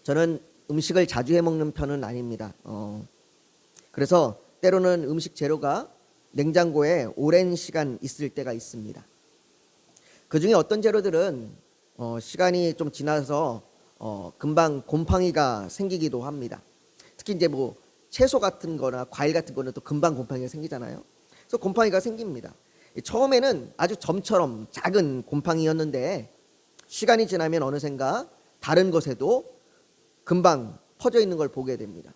저는 음식을 자주 해 먹는 편은 아닙니다. 그래서 때로는 음식 재료가 냉장고에 오랜 시간 있을 때가 있습니다. 그 중에 어떤 재료들은 시간이 좀 지나서 금방 곰팡이가 생기기도 합니다. 특히 이제 뭐 채소 같은 거나 과일 같은 거는 또 금방 곰팡이가 생기잖아요. 그래서 곰팡이가 생깁니다. 처음에는 아주 점처럼 작은 곰팡이였는데 시간이 지나면 어느샌가 다른 것에도 금방 퍼져 있는 걸 보게 됩니다.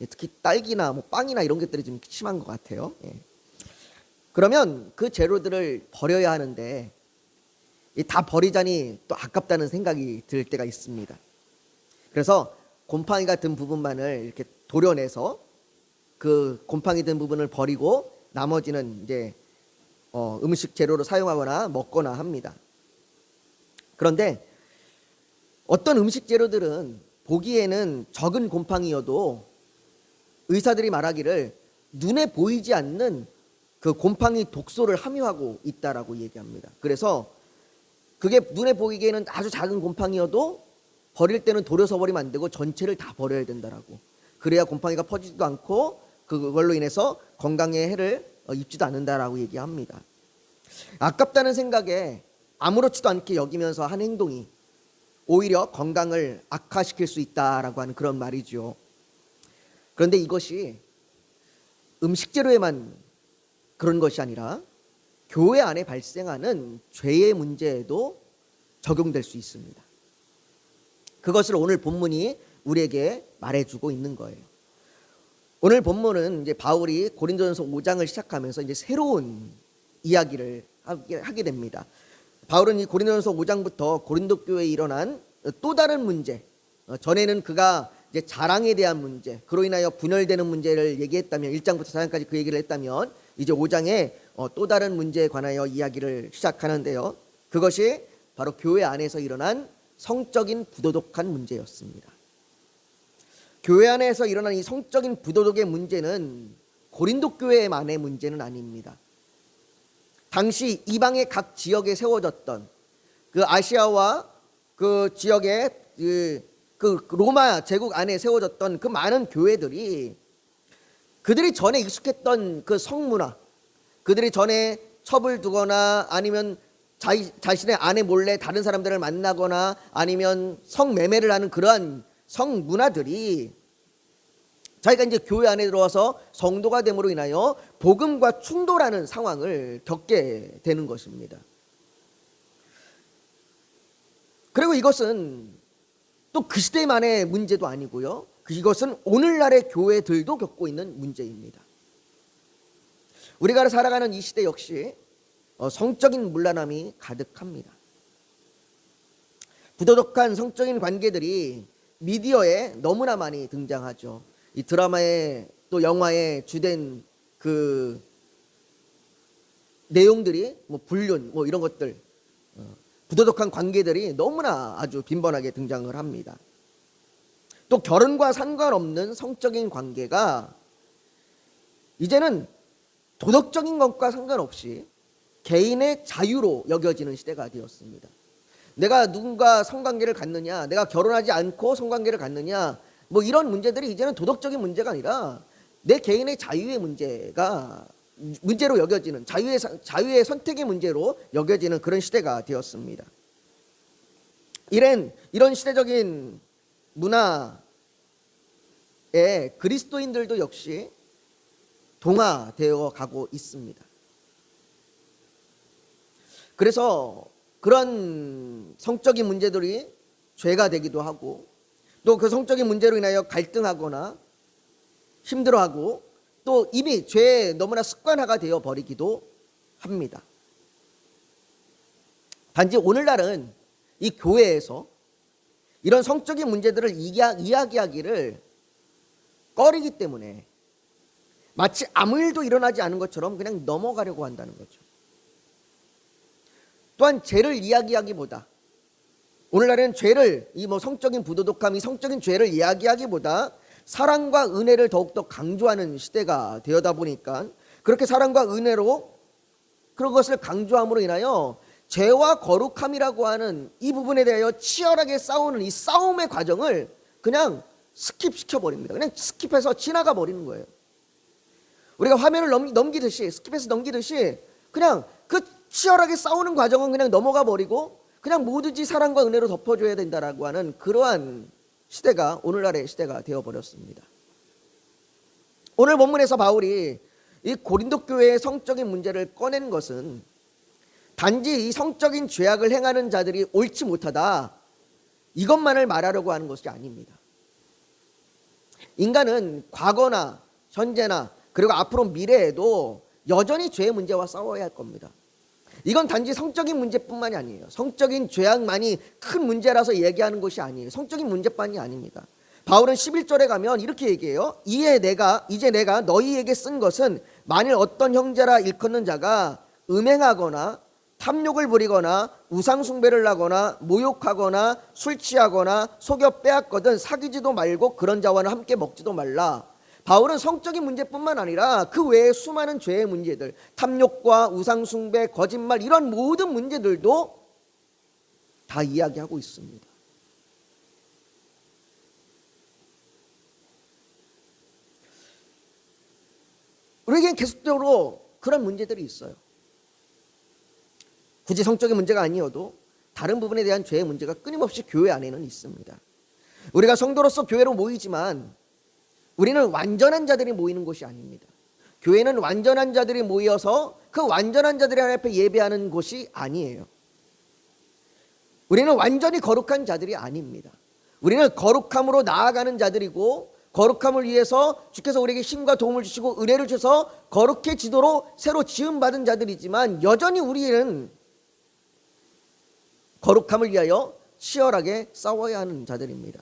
특히 딸기나 뭐 빵이나 이런 것들이 좀 심한 것 같아요. 그러면 그 재료들을 버려야 하는데 다 버리자니 또 아깝다는 생각이 들 때가 있습니다. 그래서 곰팡이가 든 부분만을 이렇게 도려내서 그 곰팡이 든 부분을 버리고 나머지는 이제 음식 재료로 사용하거나 먹거나 합니다. 그런데 어떤 음식 재료들은 보기에는 적은 곰팡이여도 의사들이 말하기를 눈에 보이지 않는 그 곰팡이 독소를 함유하고 있다라고 얘기합니다. 그래서 그게 눈에 보이기에는 아주 작은 곰팡이여도 버릴 때는 도려서 버리면 안 되고 전체를 다 버려야 된다라고. 그래야 곰팡이가 퍼지지도 않고 그걸로 인해서 건강에 해를 입지도 않는다라고 얘기합니다. 아깝다는 생각에 아무렇지도 않게 여기면서 한 행동이 오히려 건강을 악화시킬 수 있다라고 하는 그런 말이죠. 그런데 이것이 음식 재료에만 그런 것이 아니라 교회 안에 발생하는 죄의 문제에도 적용될 수 있습니다. 그것을 오늘 본문이 우리에게 말해주고 있는 거예요. 오늘 본문은 이제 바울이 고린도전서 5장을 시작하면서 이제 새로운 이야기를 하게 됩니다. 바울은 이 고린도전서 5장부터 고린도 교회에 일어난 또 다른 문제, 전에는 그가 이제 자랑에 대한 문제, 그로 인하여 분열되는 문제를 얘기했다면 1장부터 4장까지 그 얘기를 했다면 이제 5장에 또 다른 문제에 관하여 이야기를 시작하는데요. 그것이 바로 교회 안에서 일어난 성적인 부도덕한 문제였습니다. 교회 안에서 일어난 이 성적인 부도덕의 문제는 고린도 교회만의 문제는 아닙니다. 당시 이방의 각 지역에 세워졌던 그 아시아와 그 지역의 그 로마 제국 안에 세워졌던 그 많은 교회들이 그들이 전에 익숙했던 그 성문화, 그들이 전에 첩을 두거나 아니면 자신의 아내 몰래 다른 사람들을 만나거나 아니면 성매매를 하는 그러한 성문화들이 자기가 이제 교회 안에 들어와서 성도가 됨으로 인하여 복음과 충돌하는 상황을 겪게 되는 것입니다. 그리고 이것은 또 그 시대만의 문제도 아니고요. 이것은 오늘날의 교회들도 겪고 있는 문제입니다. 우리가 살아가는 이 시대 역시 성적인 문란함이 가득합니다. 부도덕한 성적인 관계들이 미디어에 너무나 많이 등장하죠. 이 드라마에 또 영화에 주된 그 내용들이 뭐 불륜 뭐 이런 것들, 부도덕한 관계들이 너무나 아주 빈번하게 등장을 합니다. 또 결혼과 상관없는 성적인 관계가 이제는 도덕적인 것과 상관없이 개인의 자유로 여겨지는 시대가 되었습니다. 내가 누군가 성관계를 갖느냐, 내가 결혼하지 않고 성관계를 갖느냐, 뭐 이런 문제들이 이제는 도덕적인 문제가 아니라 내 개인의 자유의 문제로 여겨지는, 자유의 선택의 문제로 여겨지는 그런 시대가 되었습니다. 이런 시대적인 문화에 그리스도인들도 역시 동화되어 가고 있습니다. 그래서 그런 성적인 문제들이 죄가 되기도 하고 또 그 성적인 문제로 인하여 갈등하거나 힘들어하고 또 이미 죄에 너무나 습관화가 되어 버리기도 합니다. 단지 오늘날은 이 교회에서 이런 성적인 문제들을 이야기하기를 꺼리기 때문에 마치 아무 일도 일어나지 않은 것처럼 그냥 넘어가려고 한다는 거죠. 또한 죄를 이야기하기보다 오늘날에는 죄를 이 성적인 부도덕함, 이 성적인 죄를 이야기하기보다 사랑과 은혜를 더욱더 강조하는 시대가 되어다 보니까 그렇게 사랑과 은혜로 그런 것을 강조함으로 인하여 죄와 거룩함이라고 하는 이 부분에 대하여 치열하게 싸우는 이 싸움의 과정을 그냥 스킵시켜 버립니다. 그냥 스킵해서 지나가 버리는 거예요. 우리가 화면을 넘기듯이, 스킵해서 넘기듯이 그냥 그 치열하게 싸우는 과정은 그냥 넘어가 버리고 그냥 뭐든지 사랑과 은혜로 덮어줘야 된다라고 하는 그러한 시대가 오늘날의 시대가 되어버렸습니다. 오늘 본문에서 바울이 이 고린도 교회의 성적인 문제를 꺼낸 것은 단지 이 성적인 죄악을 행하는 자들이 옳지 못하다 이것만을 말하려고 하는 것이 아닙니다. 인간은 과거나 현재나 그리고 앞으로 미래에도 여전히 죄의 문제와 싸워야 할 겁니다. 이건 단지 성적인 문제뿐만이 아니에요. 성적인 죄악만이 큰 문제라서 얘기하는 것이 아니에요. 성적인 문제뿐만이 아닙니다. 바울은 11절에 가면 이렇게 얘기해요. 이제 내가 너희에게 쓴 것은 만일 어떤 형제라 일컫는 자가 음행하거나 탐욕을 부리거나 우상숭배를 하거나 모욕하거나 술 취하거나 속여 빼앗거든 사귀지도 말고 그런 자와는 함께 먹지도 말라. 바울은 성적인 문제뿐만 아니라 그 외에 수많은 죄의 문제들, 탐욕과 우상숭배, 거짓말 이런 모든 문제들도 다 이야기하고 있습니다. 우리에겐 계속적으로 그런 문제들이 있어요. 굳이 성적인 문제가 아니어도 다른 부분에 대한 죄의 문제가 끊임없이 교회 안에는 있습니다. 우리가 성도로서 교회로 모이지만 우리는 완전한 자들이 모이는 곳이 아닙니다. 교회는 완전한 자들이 모여서 그 완전한 자들이 하나님 앞에 예배하는 곳이 아니에요. 우리는 완전히 거룩한 자들이 아닙니다. 우리는 거룩함으로 나아가는 자들이고 거룩함을 위해서 주께서 우리에게 힘과 도움을 주시고 은혜를 주셔서 거룩해지도록 새로 지음받은 자들이지만 여전히 우리는 거룩함을 위하여 치열하게 싸워야 하는 자들입니다.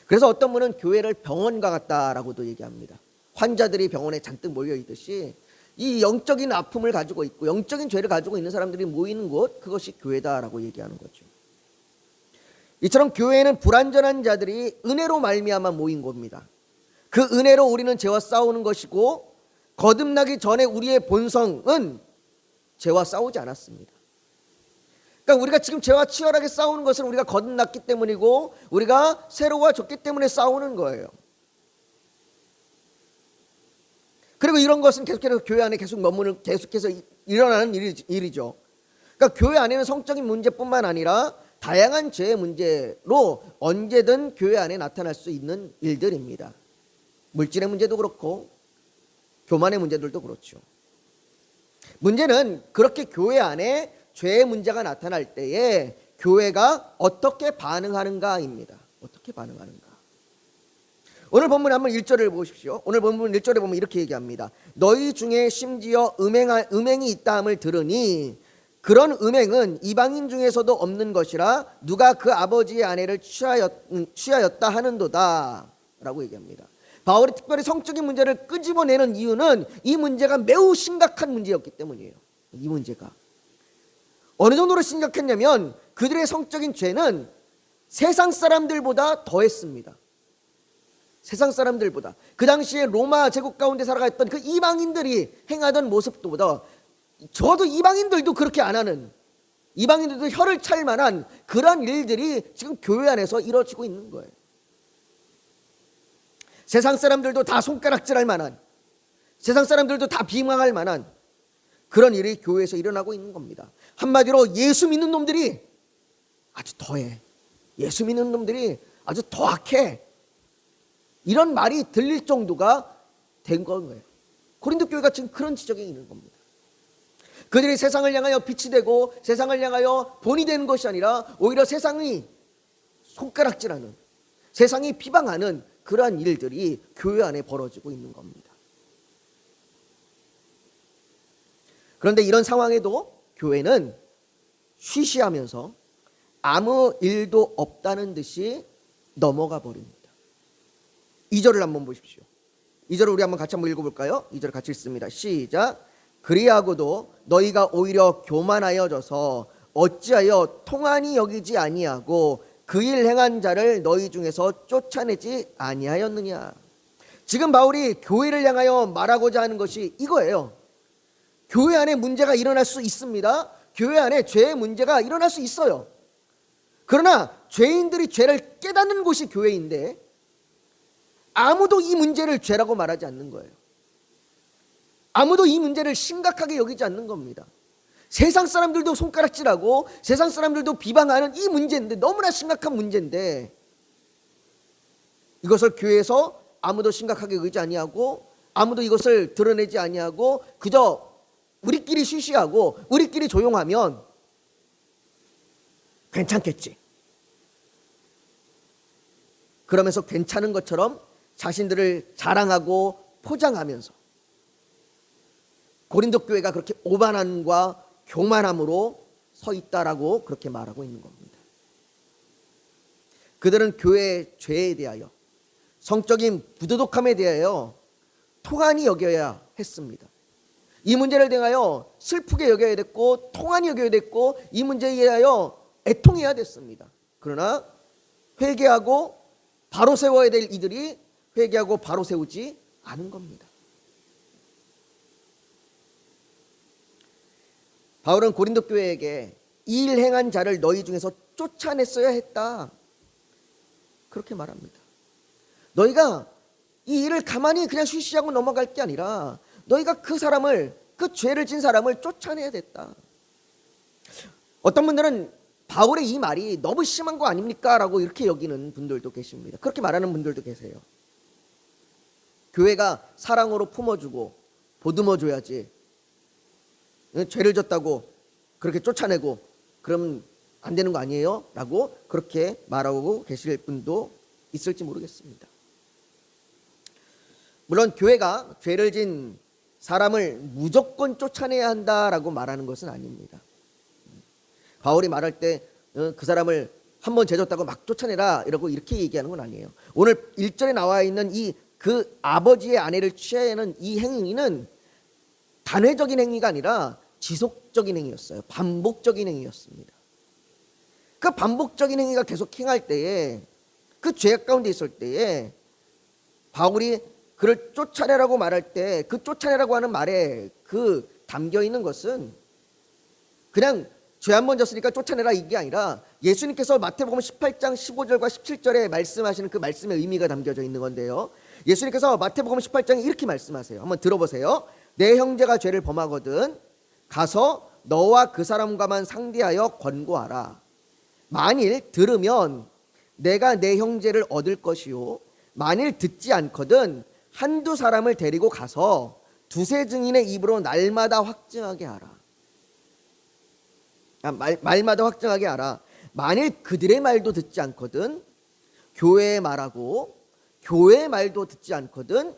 그래서 어떤 분은 교회를 병원과 같다라고도 얘기합니다. 환자들이 병원에 잔뜩 모여있듯이 이 영적인 아픔을 가지고 있고 영적인 죄를 가지고 있는 사람들이 모이는 곳, 그것이 교회다라고 얘기하는 거죠. 이처럼 교회는 불완전한 자들이 은혜로 말미암아 모인 겁니다. 그 은혜로 우리는 죄와 싸우는 것이고 거듭나기 전에 우리의 본성은 죄와 싸우지 않았습니다. 그러니까 우리가 지금 죄와 치열하게 싸우는 것은 우리가 거듭났기 때문이고 우리가 새로워졌기 때문에 싸우는 거예요. 그리고 이런 것은 계속해서 교회 안에 계속해서 일어나는 일이죠. 그러니까 교회 안에는 성적인 문제뿐만 아니라 다양한 죄의 문제로 언제든 교회 안에 나타날 수 있는 일들입니다. 물질의 문제도 그렇고 교만의 문제들도 그렇죠. 문제는 그렇게 교회 안에 죄의 문제가 나타날 때에 교회가 어떻게 반응하는가입니다. 어떻게 반응하는가. 오늘 본문에 한번 1절을 보십시오. 오늘 본문 1절에 보면 이렇게 얘기합니다. 너희 중에 심지어 음행이 있다함을 들으니 그런 음행은 이방인 중에서도 없는 것이라 누가 그 아버지의 아내를 취하였다 하는도다 라고 얘기합니다. 바울이 특별히 성적인 문제를 끄집어내는 이유는 이 문제가 매우 심각한 문제였기 때문이에요. 이 문제가 어느 정도로 심각했냐면 그들의 성적인 죄는 세상 사람들보다 더했습니다. 세상 사람들보다 그 당시에 로마 제국 가운데 살아갔던 그 이방인들이 행하던 모습보다 저도 이방인들도 그렇게 안 하는, 이방인들도 혀를 찰 만한 그런 일들이 지금 교회 안에서 이루어지고 있는 거예요. 세상 사람들도 다 손가락질할 만한, 세상 사람들도 다 비방할 만한 그런 일이 교회에서 일어나고 있는 겁니다. 한마디로 예수 믿는 놈들이 아주 더해, 예수 믿는 놈들이 아주 더 악해, 이런 말이 들릴 정도가 된 거예요. 고린도 교회가 지금 그런 지적이 있는 겁니다. 그들이 세상을 향하여 빛이 되고 세상을 향하여 본이 되는 것이 아니라 오히려 세상이 손가락질하는, 세상이 비방하는 그러한 일들이 교회 안에 벌어지고 있는 겁니다. 그런데 이런 상황에도 교회는 쉬쉬하면서 아무 일도 없다는 듯이 넘어가 버립니다. 2절을 한번 보십시오. 2절을 우리 한번 같이 한번 읽어볼까요? 2절 같이 읽습니다. 시작. 그리하고도 너희가 오히려 교만하여져서 어찌하여 통한이 여기지 아니하고 그 일 행한 자를 너희 중에서 쫓아내지 아니하였느냐. 지금 바울이 교회를 향하여 말하고자 하는 것이 이거예요. 교회 안에 문제가 일어날 수 있습니다. 교회 안에 죄의 문제가 일어날 수 있어요. 그러나 죄인들이 죄를 깨닫는 곳이 교회인데 아무도 이 문제를 죄라고 말하지 않는 거예요. 아무도 이 문제를 심각하게 여기지 않는 겁니다. 세상 사람들도 손가락질하고 세상 사람들도 비방하는 이 문제인데, 너무나 심각한 문제인데 이것을 교회에서 아무도 심각하게 여기지 아니하고 아무도 이것을 드러내지 아니하고 그저 우리끼리 쉬쉬하고 우리끼리 조용하면 괜찮겠지. 그러면서 괜찮은 것처럼 자신들을 자랑하고 포장하면서 고린도 교회가 그렇게 오만함과 교만함으로 서 있다라고 그렇게 말하고 있는 겁니다. 그들은 교회의 죄에 대하여, 성적인 부도덕함에 대하여 통한이 여겨야 했습니다. 이 문제를 대하여 슬프게 여겨야 됐고 통한이 여겨야 됐고 이 문제에 대하여 애통해야 됐습니다. 그러나 회개하고 바로 세워야 될 이들이 회개하고 바로 세우지 않은 겁니다. 바울은 고린도 교회에게 이 일 행한 자를 너희 중에서 쫓아냈어야 했다, 그렇게 말합니다. 너희가 이 일을 가만히 그냥 쉬쉬하고 넘어갈 게 아니라 너희가 그 사람을, 그 죄를 진 사람을 쫓아내야 됐다. 어떤 분들은 바울의 이 말이 너무 심한 거 아닙니까? 라고 이렇게 여기는 분들도 계십니다. 그렇게 말하는 분들도 계세요. 교회가 사랑으로 품어주고 보듬어줘야지, 죄를 졌다고 그렇게 쫓아내고 그러면 안 되는 거 아니에요? 라고 그렇게 말하고 계실 분도 있을지 모르겠습니다. 물론 교회가 죄를 진 사람을 무조건 쫓아내야 한다라고 말하는 것은 아닙니다. 바울이 말할 때 그 사람을 한번 죄졌다고 막 쫓아내라 이러고 이렇게 얘기하는 건 아니에요. 오늘 1절에 나와 있는 그 아버지의 아내를 취하는 이 행위는 단회적인 행위가 아니라 지속적인 행위였어요. 반복적인 행위였습니다. 그 반복적인 행위가 계속 행할 때에, 그 죄 가운데 있을 때에 바울이 그를 쫓아내라고 말할 때 그 쫓아내라고 하는 말에 그 담겨 있는 것은 그냥 죄 한 번 졌으니까 쫓아내라 이게 아니라 예수님께서 마태복음 18장 15절과 17절에 말씀하시는 그 말씀의 의미가 담겨져 있는 건데요. 예수님께서 마태복음 18장에 이렇게 말씀하세요. 한번 들어보세요. 내 형제가 죄를 범하거든 가서 너와 그 사람과만 상대하여 권고하라. 만일 들으면 내가 내 형제를 얻을 것이요 만일 듣지 않거든 한두 사람을 데리고 가서 두세 증인의 입으로 날마다 확증하게 하라. 말마다 확증하게 하라. 만일 그들의 말도 듣지 않거든 교회의 말하고 교회의 말도 듣지 않거든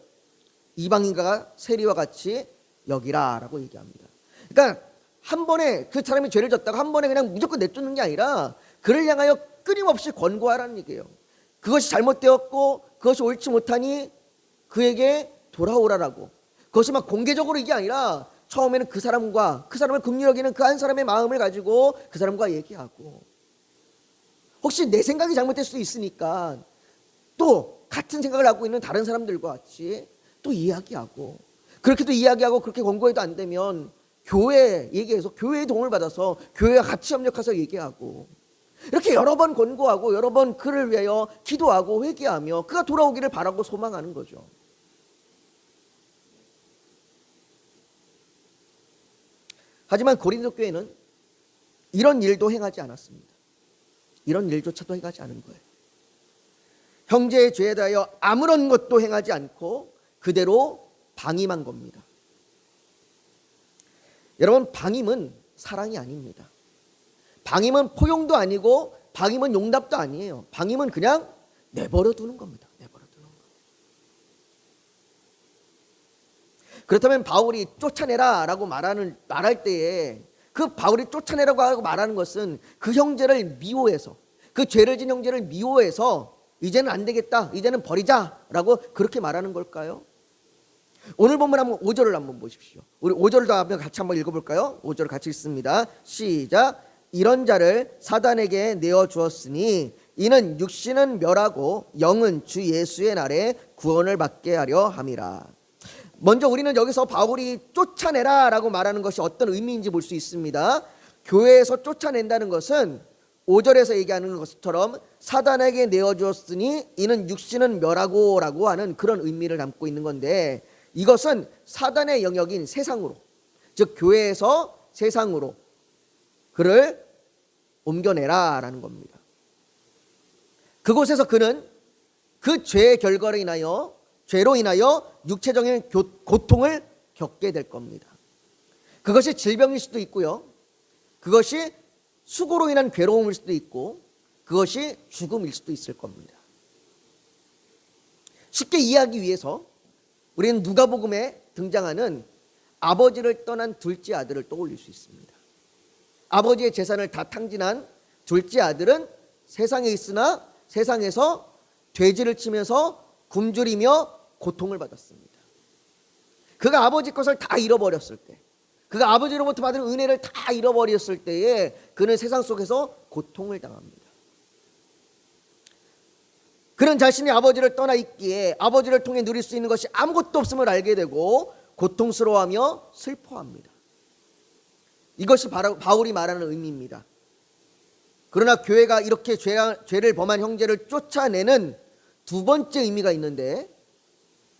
이방인과 세리와 같이 여기라 라고 얘기합니다. 그러니까 한 번에 그 사람이 죄를 졌다가 한 번에 그냥 무조건 내쫓는 게 아니라 그를 향하여 끊임없이 권고하라는 얘기예요. 그것이 잘못되었고 그것이 옳지 못하니 그에게 돌아오라라고. 그것이 막 공개적으로 이게 아니라 처음에는 그 사람과 그 사람을 긍휼히 여기는 그 한 사람의 마음을 가지고 그 사람과 얘기하고, 혹시 내 생각이 잘못될 수도 있으니까 또 같은 생각을 하고 있는 다른 사람들과 같이 또 이야기하고, 그렇게도 이야기하고 그렇게 권고해도 안 되면 교회 얘기해서 교회의 도움을 받아서 교회와 같이 협력해서 얘기하고, 이렇게 여러 번 권고하고 여러 번 그를 위하여 기도하고 회개하며 그가 돌아오기를 바라고 소망하는 거죠. 하지만 고린도 교회는 이런 일도 행하지 않았습니다. 이런 일조차도 행하지 않은 거예요. 형제의 죄에 대하여 아무런 것도 행하지 않고 그대로 방임한 겁니다. 여러분, 방임은 사랑이 아닙니다. 방임은 포용도 아니고 방임은 용납도 아니에요. 방임은 그냥 내버려 두는 겁니다. 내버려 두는 거. 그렇다면 바울이 쫓아내라 라고 말할 때에 그 바울이 쫓아내라고 하고 말하는 것은 그 형제를 미워해서, 그 죄를 진 형제를 미워해서 이제는 안 되겠다, 이제는 버리자라고 그렇게 말하는 걸까요? 오늘 본문 한번 5절을 한번 보십시오. 우리 5절을 다 같이 한번 읽어볼까요? 5절을 같이 읽습니다. 시작. 이런 자를 사단에게 내어주었으니 이는 육신은 멸하고 영은 주 예수의 날에 구원을 받게 하려 함이라. 먼저 우리는 여기서 바울이 쫓아내라 라고 말하는 것이 어떤 의미인지 볼 수 있습니다. 교회에서 쫓아낸다는 것은 5절에서 얘기하는 것처럼 사단에게 내어주었으니 이는 육신은 멸하고라고 하는 그런 의미를 담고 있는 건데, 이것은 사단의 영역인 세상으로, 즉 교회에서 세상으로 그를 옮겨내라라는 겁니다. 그곳에서 그는 그 죄의 결과로 인하여, 죄로 인하여 육체적인 고통을 겪게 될 겁니다. 그것이 질병일 수도 있고요, 그것이 수고로 인한 괴로움일 수도 있고, 그것이 죽음일 수도 있을 겁니다. 쉽게 이해하기 위해서 우리는 누가복음에 등장하는 아버지를 떠난 둘째 아들을 떠올릴 수 있습니다. 아버지의 재산을 다 탕진한 둘째 아들은 세상에 있으나 세상에서 돼지를 치면서 굶주리며 고통을 받았습니다. 그가 아버지 것을 다 잃어버렸을 때, 그가 아버지로부터 받은 은혜를 다 잃어버렸을 때에 그는 세상 속에서 고통을 당합니다. 그는 자신이 아버지를 떠나 있기에 아버지를 통해 누릴 수 있는 것이 아무것도 없음을 알게 되고 고통스러워하며 슬퍼합니다. 이것이 바로 바울이 말하는 의미입니다. 그러나 교회가 이렇게 죄를 범한 형제를 쫓아내는 두 번째 의미가 있는데,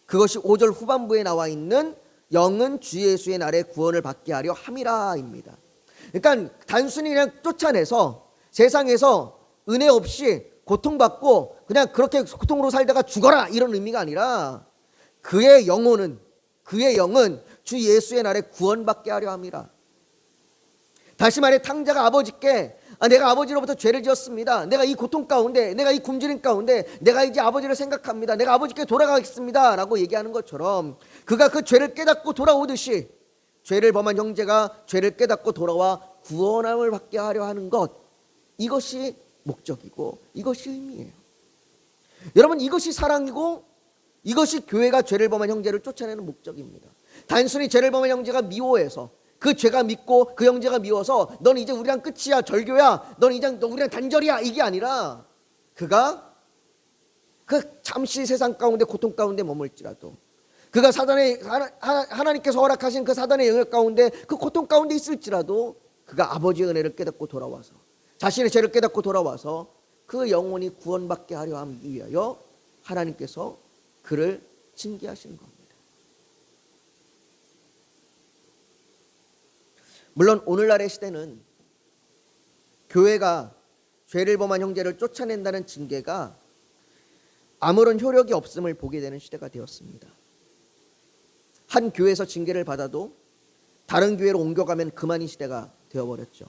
그것이 5절 후반부에 나와 있는 영은 주 예수의 날에 구원을 받게 하려 함이라입니다. 그러니까 단순히 그냥 쫓아내서 세상에서 은혜 없이 고통받고 그냥 그렇게 고통으로 살다가 죽어라 이런 의미가 아니라, 그의 영혼은, 그의 영은 주 예수의 날에 구원받게 하려 함이라. 다시 말해 탕자가 아버지께 내가 아버지로부터 죄를 지었습니다, 내가 이 고통 가운데, 내가 이 굶주림 가운데 내가 이제 아버지를 생각합니다, 내가 아버지께 돌아가겠습니다 라고 얘기하는 것처럼, 그가 그 죄를 깨닫고 돌아오듯이 죄를 범한 형제가 죄를 깨닫고 돌아와 구원함을 받게 하려 하는 것, 이것이 목적이고 이것이 의미예요. 여러분, 이것이 사랑이고 이것이 교회가 죄를 범한 형제를 쫓아내는 목적입니다. 단순히 죄를 범한 형제가 미워해서, 그 죄가 믿고 그 형제가 미워서 넌 이제 우리랑 끝이야, 절교야, 넌 이제 우리랑 단절이야, 이게 아니라, 그가 그 잠시 세상 가운데 고통 가운데 머물지라도, 그가 하나님께서 허락하신 그 사단의 영역 가운데 그 고통 가운데 있을지라도, 그가 아버지의 은혜를 깨닫고 돌아와서, 자신의 죄를 깨닫고 돌아와서 그 영혼이 구원받게 하려 하기 위하여 하나님께서 그를 징계하시는 겁니다. 물론 오늘날의 시대는 교회가 죄를 범한 형제를 쫓아낸다는 징계가 아무런 효력이 없음을 보게 되는 시대가 되었습니다. 한 교회에서 징계를 받아도 다른 교회로 옮겨가면 그만인 시대가 되어버렸죠.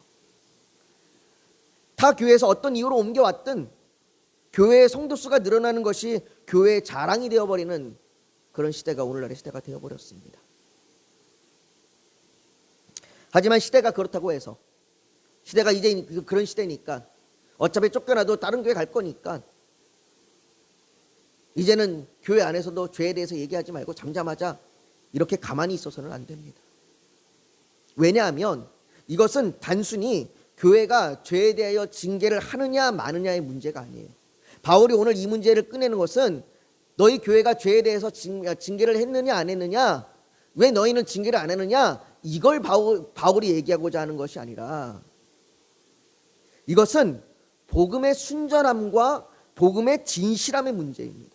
타 교회에서 어떤 이유로 옮겨왔든 교회의 성도수가 늘어나는 것이 교회의 자랑이 되어버리는 그런 시대가 오늘날의 시대가 되어버렸습니다. 하지만 시대가 그렇다고 해서, 시대가 이제 그런 시대니까 어차피 쫓겨나도 다른 교회 갈 거니까 이제는 교회 안에서도 죄에 대해서 얘기하지 말고 잠잠하자, 이렇게 가만히 있어서는 안 됩니다. 왜냐하면 이것은 단순히 교회가 죄에 대하여 징계를 하느냐 마느냐의 문제가 아니에요. 바울이 오늘 이 문제를 꺼내는 것은 너희 교회가 죄에 대해서 징계를 했느냐 안 했느냐, 왜 너희는 징계를 안 했느냐, 이걸 바울이 얘기하고자 하는 것이 아니라, 이것은 복음의 순전함과 복음의 진실함의 문제입니다.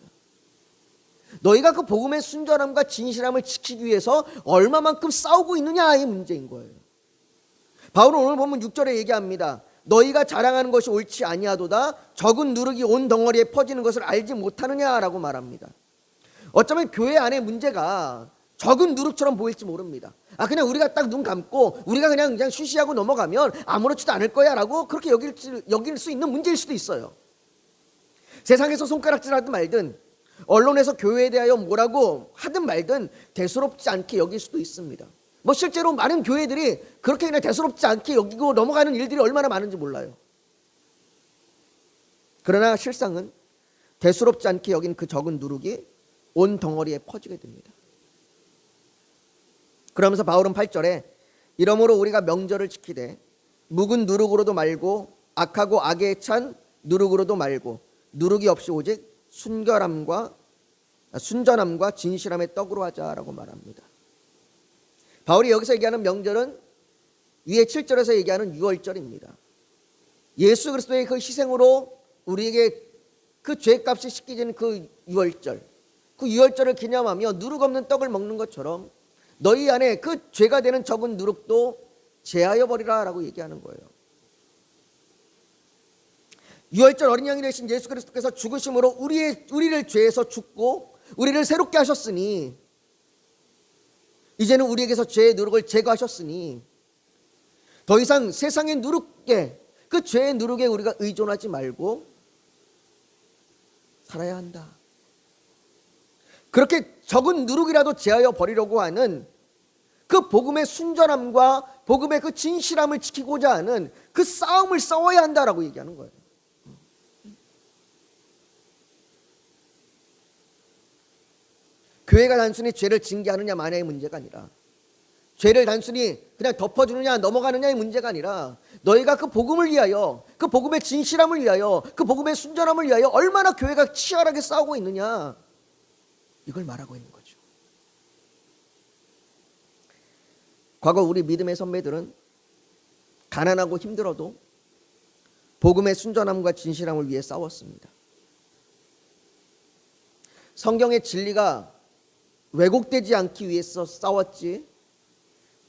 너희가 그 복음의 순전함과 진실함을 지키기 위해서 얼마만큼 싸우고 있느냐의 문제인 거예요. 바울은 오늘 보면 6절에 얘기합니다. 너희가 자랑하는 것이 옳지 아니하도다 적은 누룩이 온 덩어리에 퍼지는 것을 알지 못하느냐라고 말합니다. 어쩌면 교회 안의 문제가 적은 누룩처럼 보일지 모릅니다. 그냥 우리가 딱 눈 감고 우리가 그냥 쉬쉬하고 넘어가면 아무렇지도 않을 거야 라고 그렇게 여길 수 있는 문제일 수도 있어요. 세상에서 손가락질하든 말든, 언론에서 교회에 대하여 뭐라고 하든 말든 대수롭지 않게 여길 수도 있습니다. 실제로 많은 교회들이 그렇게 그냥 대수롭지 않게 여기고 넘어가는 일들이 얼마나 많은지 몰라요. 그러나 실상은 대수롭지 않게 여긴 그 적은 누룩이 온 덩어리에 퍼지게 됩니다. 그러면서 바울은 8절에 이러므로 우리가 명절을 지키되 묵은 누룩으로도 말고 악하고 악에 찬 누룩으로도 말고 누룩이 없이 오직 순전함과 진실함의 떡으로 하자라고 말합니다. 바울이 여기서 얘기하는 명절은 위에 7절에서 얘기하는 유월절입니다. 예수 그리스도의 그 희생으로 우리에게 그 죄값이 씻겨지는 그 유월절, 그 유월절을 기념하며 누룩 없는 떡을 먹는 것처럼 너희 안에 그 죄가 되는 적은 누룩도 제하여 버리라 라고 얘기하는 거예요. 유월절 어린 양이 되신 예수 그리스도께서 죽으심으로 우리를 죄에서 죽고 우리를 새롭게 하셨으니, 이제는 우리에게서 죄의 누룩을 제거하셨으니 더 이상 세상의 누룩에, 그 죄의 누룩에 우리가 의존하지 말고 살아야 한다. 그렇게 적은 누룩이라도 제하여 버리려고 하는 그 복음의 순전함과 복음의 그 진실함을 지키고자 하는 그 싸움을 싸워야 한다라고 얘기하는 거예요. 교회가 단순히 죄를 징계하느냐 마냐의 문제가 아니라, 죄를 단순히 그냥 덮어주느냐 넘어가느냐의 문제가 아니라, 너희가 그 복음을 위하여, 그 복음의 진실함을 위하여, 그 복음의 순전함을 위하여 얼마나 교회가 치열하게 싸우고 있느냐, 이걸 말하고 있는 거죠. 과거 우리 믿음의 선배들은 가난하고 힘들어도 복음의 순전함과 진실함을 위해 싸웠습니다. 성경의 진리가 왜곡되지 않기 위해서 싸웠지,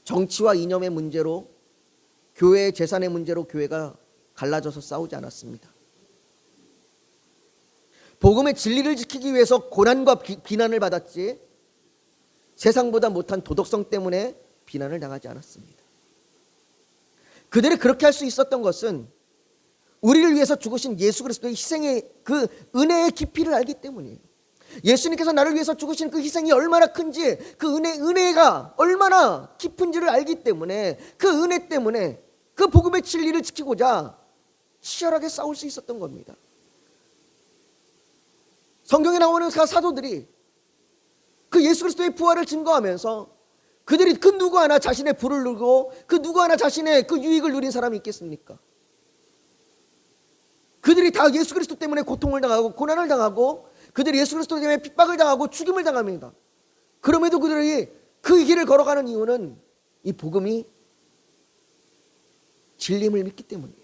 정치와 이념의 문제로, 교회의 재산의 문제로 교회가 갈라져서 싸우지 않았습니다. 복음의 진리를 지키기 위해서 고난과 비난을 받았지, 세상보다 못한 도덕성 때문에 비난을 당하지 않았습니다. 그들이 그렇게 할 수 있었던 것은 우리를 위해서 죽으신 예수 그리스도의 희생의 그 은혜의 깊이를 알기 때문이에요. 예수님께서 나를 위해서 죽으신 그 희생이 얼마나 큰지, 그 은혜가 얼마나 깊은지를 알기 때문에, 그 은혜 때문에 그 복음의 진리를 지키고자 치열하게 싸울 수 있었던 겁니다. 성경에 나오는 사도들이 그 예수 그리스도의 부활을 증거하면서 그들이 그 누구 하나 자신의 부를 누리고 그 누구 하나 자신의 그 유익을 누린 사람이 있겠습니까? 그들이 다 예수 그리스도 때문에 고통을 당하고 고난을 당하고, 그들이 예수 그리스도 때문에 핍박을 당하고 죽임을 당합니다. 그럼에도 그들이 그 길을 걸어가는 이유는 이 복음이 진리임을 믿기 때문이에요.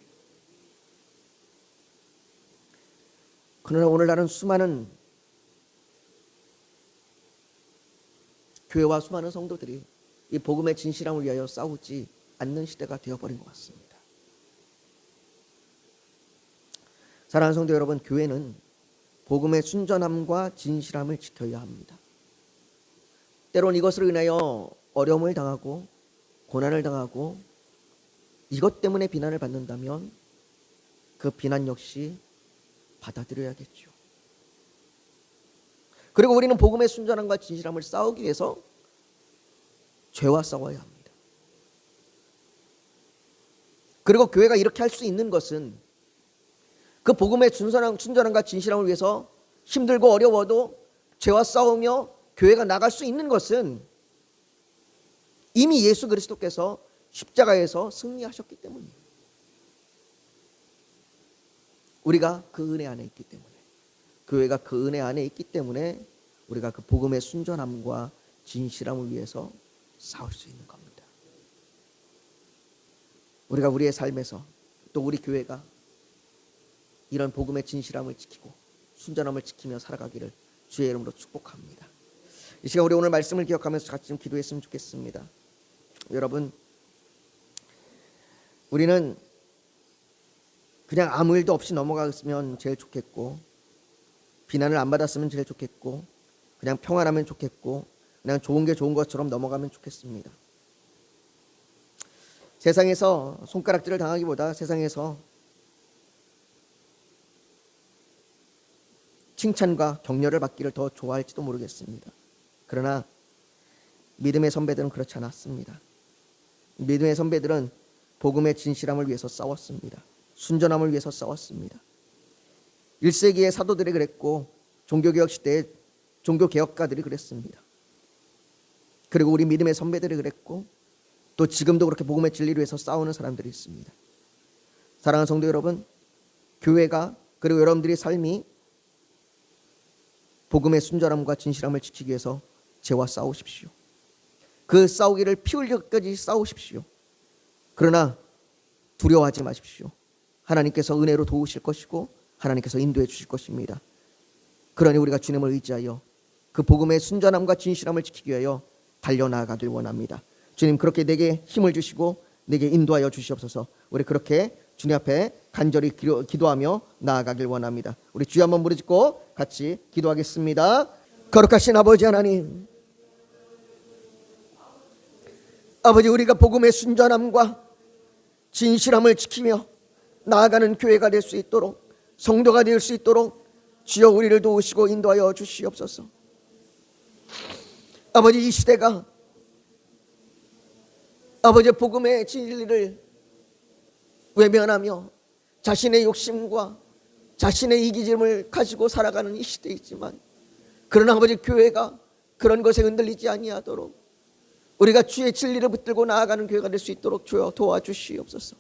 그러나 오늘날은 수많은 교회와 수많은 성도들이 이 복음의 진실함을 위하여 싸우지 않는 시대가 되어버린 것 같습니다. 사랑하는 성도 여러분, 교회는 복음의 순전함과 진실함을 지켜야 합니다. 때론 이것으로 인하여 어려움을 당하고 고난을 당하고 이것 때문에 비난을 받는다면 그 비난 역시 받아들여야겠죠. 그리고 우리는 복음의 순전함과 진실함을 싸우기 위해서 죄와 싸워야 합니다. 그리고 교회가 이렇게 할 수 있는 것은 그 복음의 순전함과 진실함을 위해서 힘들고 어려워도 죄와 싸우며 교회가 나갈 수 있는 것은 이미 예수 그리스도께서 십자가에서 승리하셨기 때문이에요. 우리가 그 은혜 안에 있기 때문에, 교회가 그 은혜 안에 있기 때문에 우리가 그 복음의 순전함과 진실함을 위해서 싸울 수 있는 겁니다. 우리가 우리의 삶에서, 또 우리 교회가 이런 복음의 진실함을 지키고 순전함을 지키며 살아가기를 주의 이름으로 축복합니다. 이 시간 우리 오늘 말씀을 기억하면서 같이 좀 기도했으면 좋겠습니다. 여러분, 우리는 그냥 아무 일도 없이 넘어갔으면 제일 좋겠고, 비난을 안 받았으면 제일 좋겠고, 그냥 평안하면 좋겠고, 그냥 좋은 게 좋은 것처럼 넘어가면 좋겠습니다. 세상에서 손가락질을 당하기보다 세상에서 칭찬과 격려를 받기를 더 좋아할지도 모르겠습니다. 그러나 믿음의 선배들은 그렇지 않았습니다. 믿음의 선배들은 복음의 진실함을 위해서 싸웠습니다. 순전함을 위해서 싸웠습니다. 1세기의 사도들이 그랬고, 종교개혁 시대의 종교개혁가들이 그랬습니다. 그리고 우리 믿음의 선배들이 그랬고, 또 지금도 그렇게 복음의 진리를 위해서 싸우는 사람들이 있습니다. 사랑하는 성도 여러분, 교회가, 그리고 여러분들의 삶이 복음의 순전함과 진실함을 지키기 위해서 죄와 싸우십시오. 그 싸우기를 피 흘릴 것까지 싸우십시오. 그러나 두려워하지 마십시오. 하나님께서 은혜로 도우실 것이고 하나님께서 인도해 주실 것입니다. 그러니 우리가 주님을 의지하여 그 복음의 순전함과 진실함을 지키기 위하여 달려나가길 원합니다. 주님, 그렇게 내게 힘을 주시고 내게 인도하여 주시옵소서. 우리 그렇게 주님 앞에 간절히 기도하며 나아가길 원합니다. 우리 주여 한번 부르짖고 같이 기도하겠습니다. 거룩하신 아버지 하나님, 아버지, 우리가 복음의 순전함과 진실함을 지키며 나아가는 교회가 될 수 있도록, 성도가 될 수 있도록 주여 우리를 도우시고 인도하여 주시옵소서. 아버지, 이 시대가 아버지 복음의 진리를 외면하며 자신의 욕심과 자신의 이기심을 가지고 살아가는 이 시대이지만, 그러나 아버지 교회가 그런 것에 흔들리지 아니하도록 우리가 주의 진리를 붙들고 나아가는 교회가 될 수 있도록 주여 도와주시옵소서.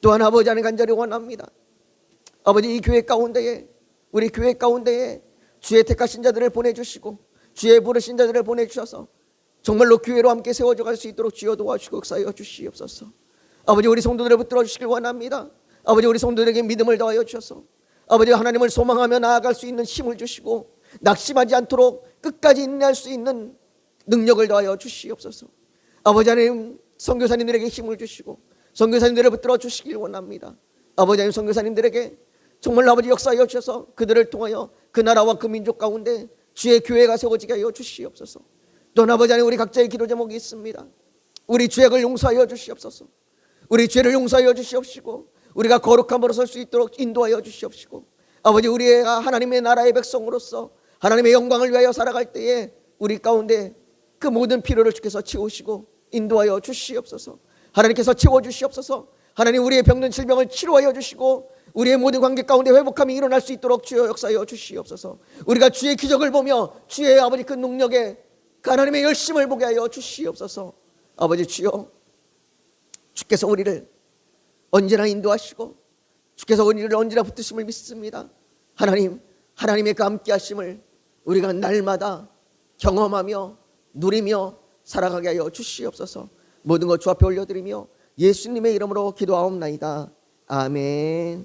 또한 아버지 하나님 간절히 원합니다. 아버지, 이 교회 가운데에, 우리 교회 가운데에 주의 택하신 자들을 보내주시고 주의 부르신 자들을 보내주셔서 정말로 교회로 함께 세워져 갈 수 있도록 주여 도와주시고 역사하여 주시옵소서. 아버지, 우리 성도들을 붙들어 주시길 원합니다. 아버지, 우리 성도들에게 믿음을 더하여 주셔서 아버지 하나님을 소망하며 나아갈 수 있는 힘을 주시고 낙심하지 않도록 끝까지 인내할 수 있는 능력을 더하여 주시옵소서. 아버지 하나님, 선교사님들에게 힘을 주시고 선교사님들을 붙들어 주시길 원합니다. 아버지 하나님, 선교사님들에게 정말 아버지 역사하여 주셔서 그들을 통하여 그 나라와 그 민족 가운데 주의 교회가 세워지게 하여 주시옵소서. 또한 아버지 하나님, 우리 각자의 기도 제목이 있습니다. 우리 죄악을 용서하여 주시옵소서. 우리 죄를 용서하여 주시옵시고 우리가 거룩함으로 설 수 있도록 인도하여 주시옵시고, 아버지, 우리가 하나님의 나라의 백성으로서 하나님의 영광을 위하여 살아갈 때에 우리 가운데 그 모든 필요를 주께서 채우시고 인도하여 주시옵소서. 하나님께서 채워주시옵소서. 하나님, 우리의 병든 질병을 치료하여 주시고 우리의 모든 관계 가운데 회복함이 일어날 수 있도록 주여 역사하여 주시옵소서. 우리가 주의 기적을 보며 주의 아버지 그 능력에 그 하나님의 열심을 보게 하여 주시옵소서. 아버지 주여, 주께서 우리를 언제나 인도하시고 주께서 우리를 언제나 붙드심을 믿습니다. 하나님, 하나님의 그 함께 하심을 우리가 날마다 경험하며 누리며 살아가게 하여 주시옵소서. 모든 것 주 앞에 올려드리며 예수님의 이름으로 기도하옵나이다. 아멘.